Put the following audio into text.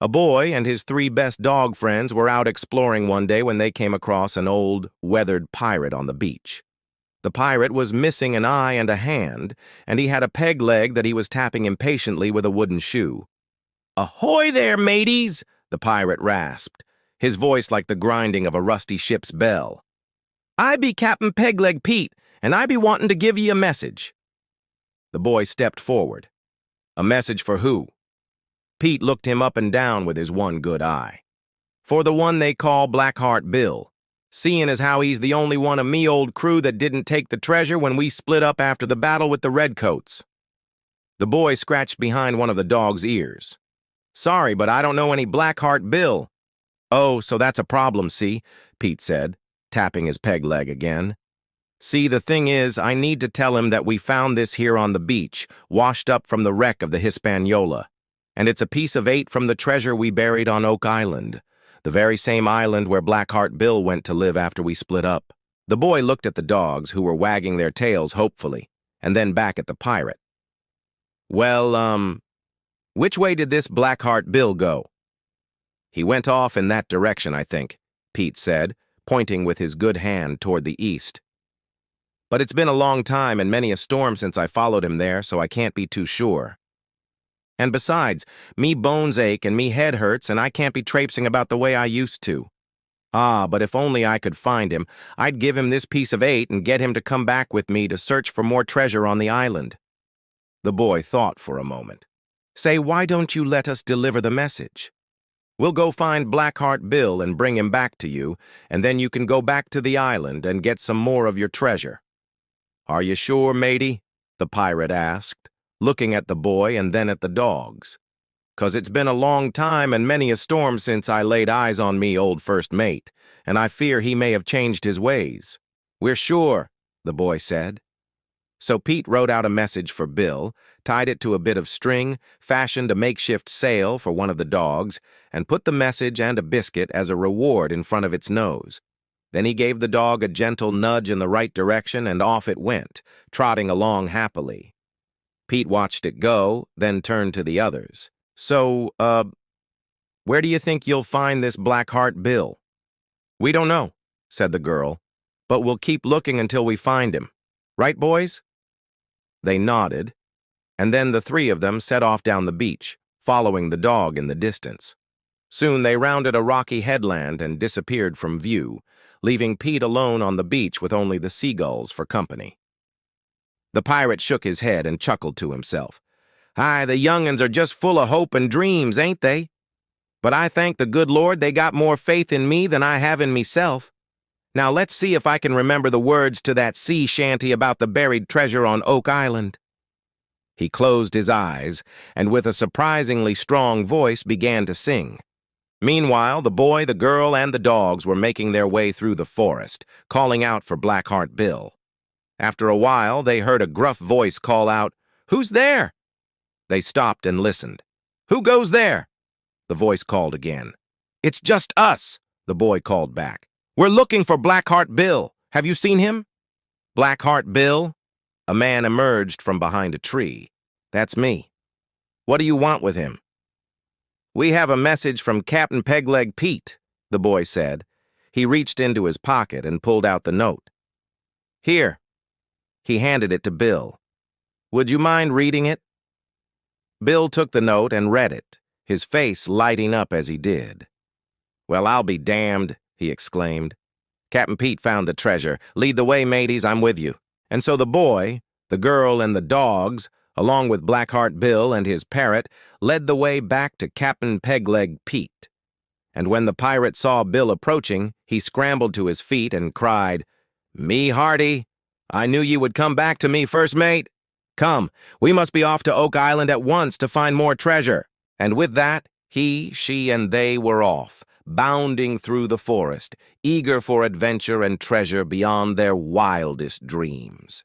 A boy and his three best dog friends were out exploring one day when they came across an old, weathered pirate on the beach. The pirate was missing an eye and a hand, and he had a peg leg that he was tapping impatiently with a wooden shoe. "Ahoy there, mateys!" the pirate rasped, his voice like the grinding of a rusty ship's bell. "I be Captain Pegleg Pete, and I be wantin' to give ye a message." The boy stepped forward. "A message for who?" Pete looked him up and down with his one good eye. "For the one they call Blackheart Bill, seeing as how he's the only one of me old crew that didn't take the treasure when we split up after the battle with the Redcoats." The boy scratched behind one of the dog's ears. "Sorry, but I don't know any Blackheart Bill." "Oh, so that's a problem, see?" Pete said, tapping his peg leg again. "See, the thing is, I need to tell him that we found this here on the beach, washed up from the wreck of the Hispaniola. And it's a piece of 8 from the treasure we buried on Oak Island, the very same island where Blackheart Bill went to live after we split up." The boy looked at the dogs, who were wagging their tails hopefully, and then back at the pirate. "Well, which way did this Blackheart Bill go?" "He went off in that direction, I think," Pete said, pointing with his good hand toward the east. "But it's been a long time and many a storm since I followed him there, so I can't be too sure. And besides, me bones ache and me head hurts and I can't be traipsing about the way I used to. Ah, but if only I could find him, I'd give him this piece of 8 and get him to come back with me to search for more treasure on the island." The boy thought for a moment. "Say, why don't you let us deliver the message? We'll go find Blackheart Bill and bring him back to you, and then you can go back to the island and get some more of your treasure." "Are you sure, matey?" the pirate asked, looking at the boy and then at the dogs. "'Cause it's been a long time and many a storm since I laid eyes on me old first mate, and I fear he may have changed his ways." "We're sure," the boy said. So Pete wrote out a message for Bill, tied it to a bit of string, fashioned a makeshift sail for one of the dogs, and put the message and a biscuit as a reward in front of its nose. Then he gave the dog a gentle nudge in the right direction, and off it went, trotting along happily. Pete watched it go, then turned to the others. "So, where do you think you'll find this Blackheart Bill?" "We don't know," said the girl, "but we'll keep looking until we find him. Right, boys?" They nodded, and then the 3 of them set off down the beach, following the dog in the distance. Soon they rounded a rocky headland and disappeared from view, leaving Pete alone on the beach with only the seagulls for company. The pirate shook his head and chuckled to himself. "Aye, the young'uns are just full of hope and dreams, ain't they? But I thank the good Lord they got more faith in me than I have in meself. Now let's see if I can remember the words to that sea shanty about the buried treasure on Oak Island." He closed his eyes, and with a surprisingly strong voice began to sing. Meanwhile, the boy, the girl, and the dogs were making their way through the forest, calling out for Blackheart Bill. After a while, they heard a gruff voice call out, "Who's there?" They stopped and listened. "Who goes there?" the voice called again. "It's just us," the boy called back. "We're looking for Blackheart Bill. Have you seen him?" "Blackheart Bill?" A man emerged from behind a tree. "That's me. What do you want with him?" "We have a message from Captain Pegleg Pete," the boy said. He reached into his pocket and pulled out the note. "Here." He handed it to Bill. "Would you mind reading it?" Bill took the note and read it, his face lighting up as he did. "Well, I'll be damned," he exclaimed. "Captain Pete found the treasure. Lead the way, mateys, I'm with you." And so the boy, the girl, and the dogs, along with Blackheart Bill and his parrot, led the way back to Captain Pegleg Pete. And when the pirate saw Bill approaching, he scrambled to his feet and cried, "Me hearty! I knew ye would come back to me, first mate. Come, we must be off to Oak Island at once to find more treasure." And with that, he, she, and they were off, bounding through the forest, eager for adventure and treasure beyond their wildest dreams.